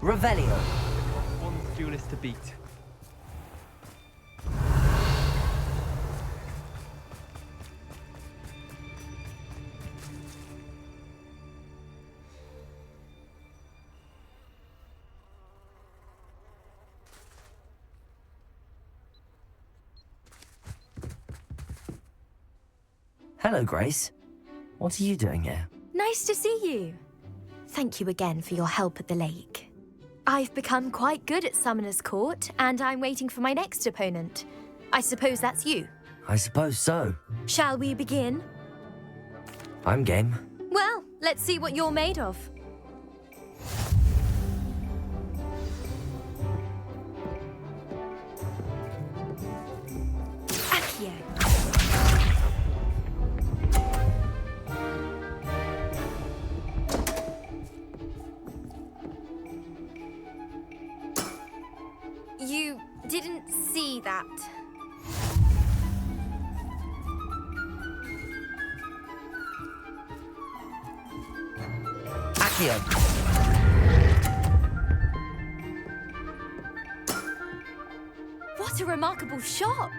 Revelio. One duelist to beat. Hello, Grace. What are you doing here? Nice to see you. Thank you again for your help at the lake. I've become quite good at Summoner's Court, and I'm waiting for my next opponent. I suppose that's you. I suppose so. Shall we begin? I'm game. Well, let's see what you're made of. Accio. You didn't see that. Accio. What a remarkable shot!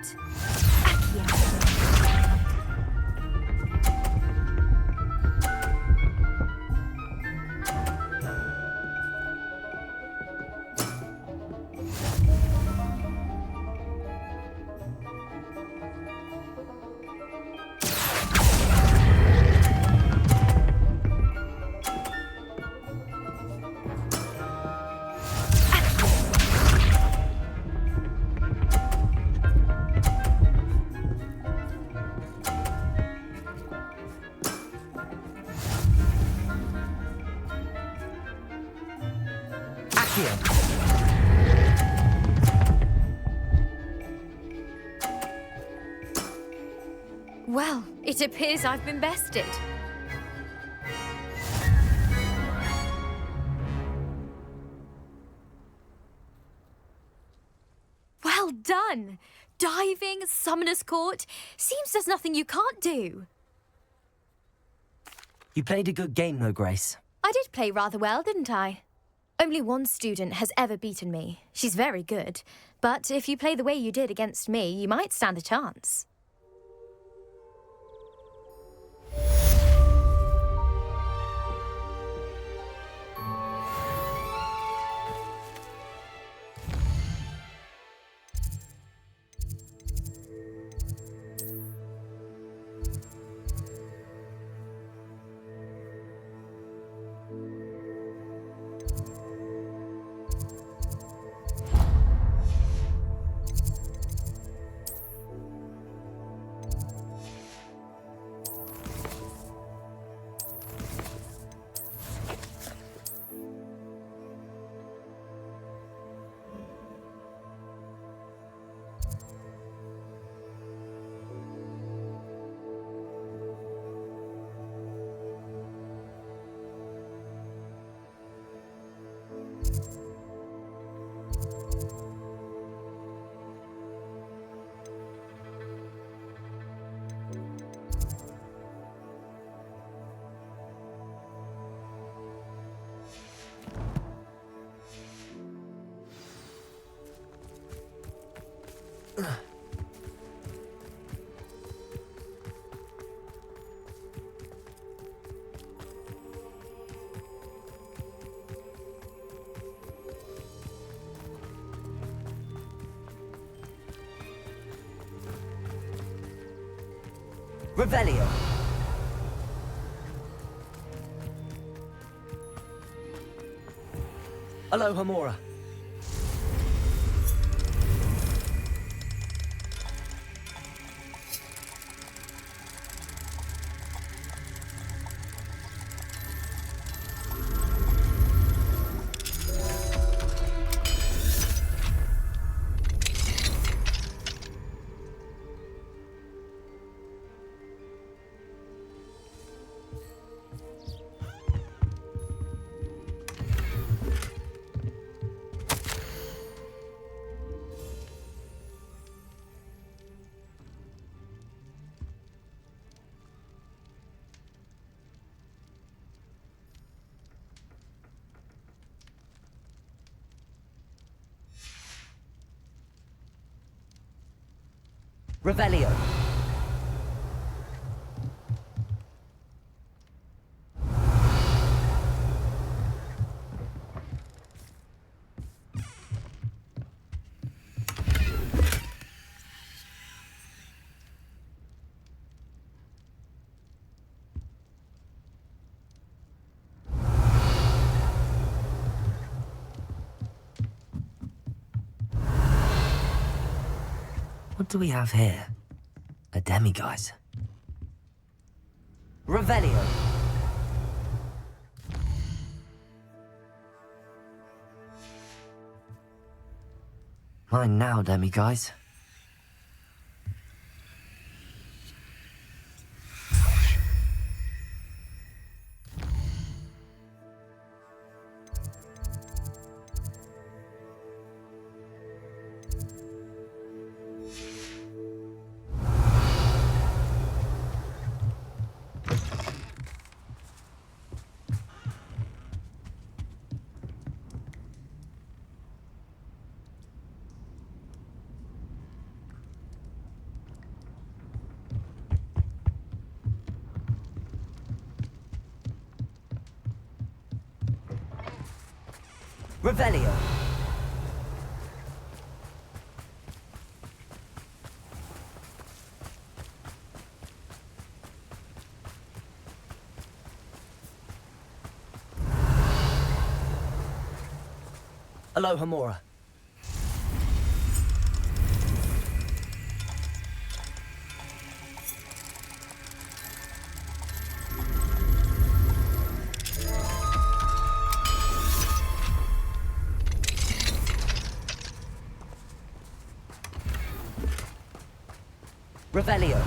Accio. Well, it appears I've been bested. Well done! Diving, Summoner's Court. Seems there's nothing you can't do. You played a good game, though, Grace. I did play rather well, didn't I? Only one student has ever beaten me. She's very good. But if you play the way you did against me, you might stand a chance. Revelio. Aloha Mora. Revelio. What do we have here? A demiguise. Revelio. Mine now, demiguise. Revelio. Aloha Mora. Revelio.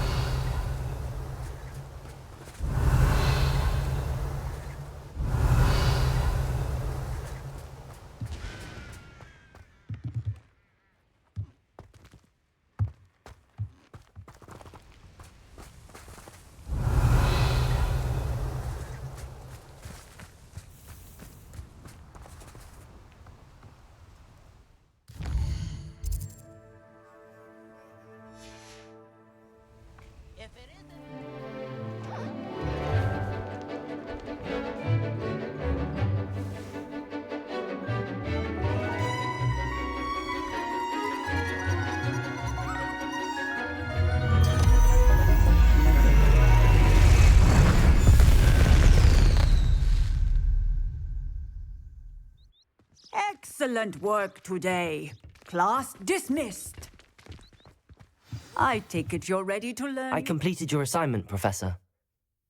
Excellent work today. Class dismissed. I take it you're ready to learn? I completed your assignment, Professor.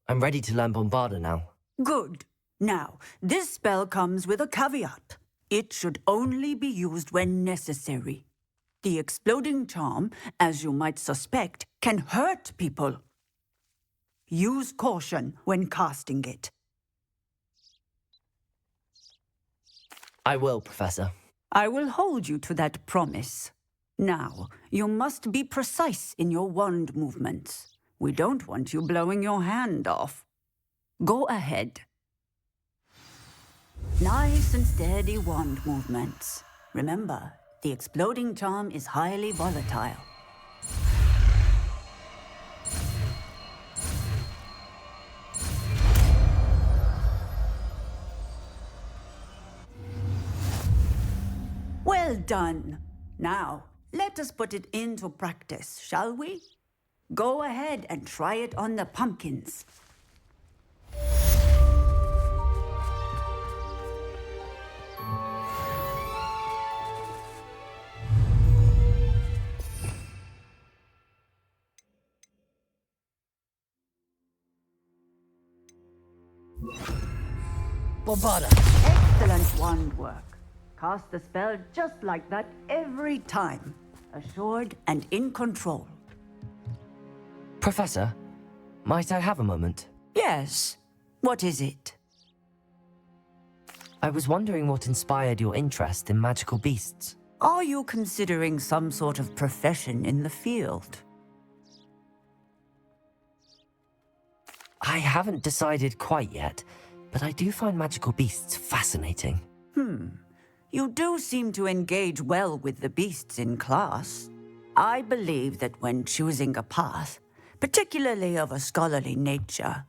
I'm ready to learn Bombarda now. Good. Now, this spell comes with a caveat. It should only be used when necessary. The exploding charm, as you might suspect, can hurt people. Use caution when casting it. I will, Professor. I will hold you to that promise. Now, you must be precise in your wand movements. We don't want you blowing your hand off. Go ahead. Nice and steady wand movements. Remember, the exploding charm is highly volatile. Well done. Now, let us put it into practice, shall we? Go ahead and try it on the pumpkins. Bombarda! Excellent wand work. Cast the spell just like that every time. Assured and in control. Professor, might I have a moment? Yes. What is it? I was wondering what inspired your interest in magical beasts. Are you considering some sort of profession in the field? I haven't decided quite yet, but I do find magical beasts fascinating. You do seem to engage well with the beasts in class. I believe that when choosing a path, particularly of a scholarly nature,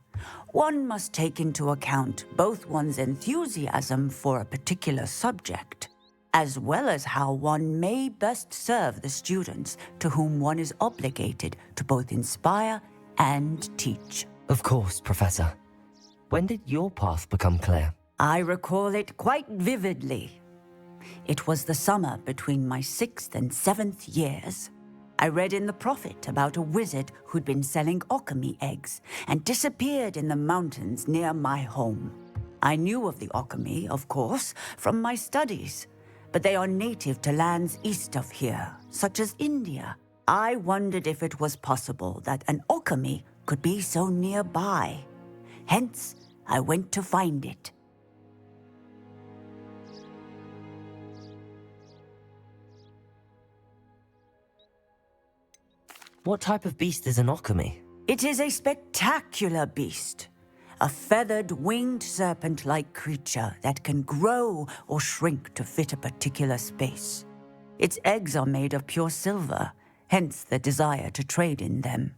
one must take into account both one's enthusiasm for a particular subject, as well as how one may best serve the students to whom one is obligated to both inspire and teach. Of course, Professor. When did your path become clear? I recall it quite vividly. It was the summer between my 6th and 7th years. I read in the Prophet about a wizard who'd been selling alchemy eggs and disappeared in the mountains near my home. I knew of the alchemy, of course, from my studies, but they are native to lands east of here, such as India. I wondered if it was possible that an alchemy could be so nearby. Hence, I went to find it. What type of beast is an alchemy? It is a spectacular beast. A feathered, winged serpent-like creature that can grow or shrink to fit a particular space. Its eggs are made of pure silver, hence the desire to trade in them.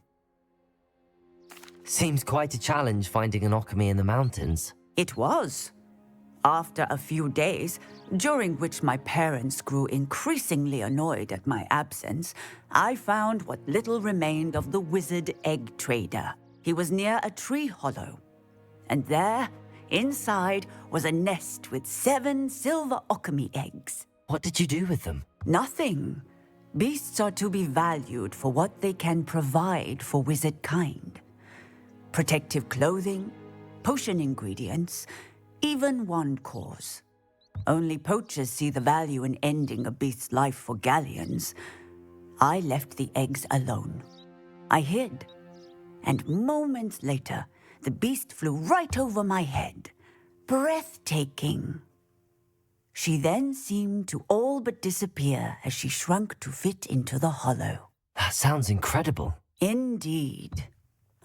Seems quite a challenge finding an alchemy in the mountains. It was. After a few days, during which my parents grew increasingly annoyed at my absence, I found what little remained of the wizard egg trader. He was near a tree hollow. And there, inside, was a nest with 7 silver alchemy eggs. What did you do with them? Nothing. Beasts are to be valued for what they can provide for wizard kind. Protective clothing, potion ingredients, even wand cores. Only poachers see the value in ending a beast's life for galleons. I left the eggs alone. I hid, and moments later, the beast flew right over my head. Breathtaking. She then seemed to all but disappear as she shrunk to fit into the hollow. That sounds incredible. Indeed.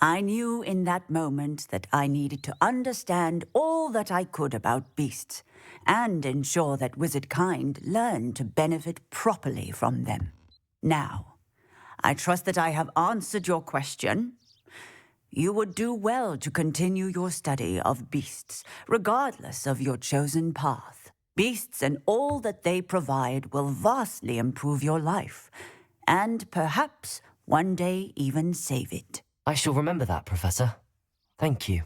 I knew in that moment that I needed to understand all that I could about beasts and ensure that wizard kind learned to benefit properly from them. Now, I trust that I have answered your question. You would do well to continue your study of beasts, regardless of your chosen path. Beasts and all that they provide will vastly improve your life, and perhaps one day even save it. I shall remember that, Professor. Thank you.